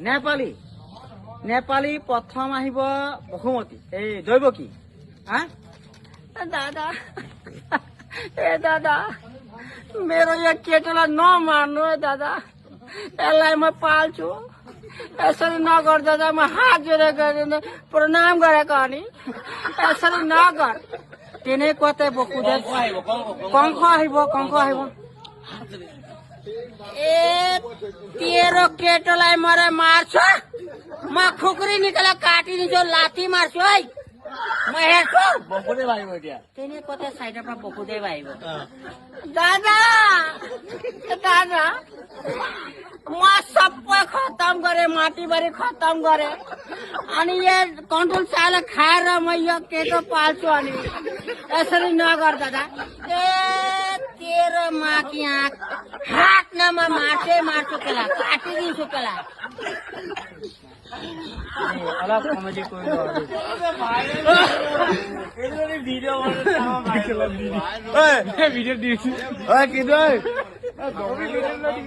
नेपाली नेपाली प्रथम আহিব বসুমতী এই দৈবকী हाँ दादा ए दादा मेरो यो केटोलाई नमार्नु है दादा यसलाई म पाल्छु यसरी नगर दादा म हात जोडेको प्रणाम गरेको अनि यसरी नगर तिनै कतै बकुदे कङ्ख আহিব ए तेरो केटोलाई मरे मार्छु म खुकुरी निकालेर काटिदिन्छु लाठी मार्छु है म हेर्छु बकुदै भाइबो त्यहाँ तिनै कतै साइडमा बकुदै भाइबो दादा दादा म सबै खतम गरे माटीबारी खतम गरे अनि यो कन्ट्रोल चाले खाएर म यो केटो पाल्छु अनि यसरी नगर दादा ए तेरो माकी आँख हात न म मार्छु केला काटिदिन्छु केला अलग कमेडी कोई वीडियो वीडियो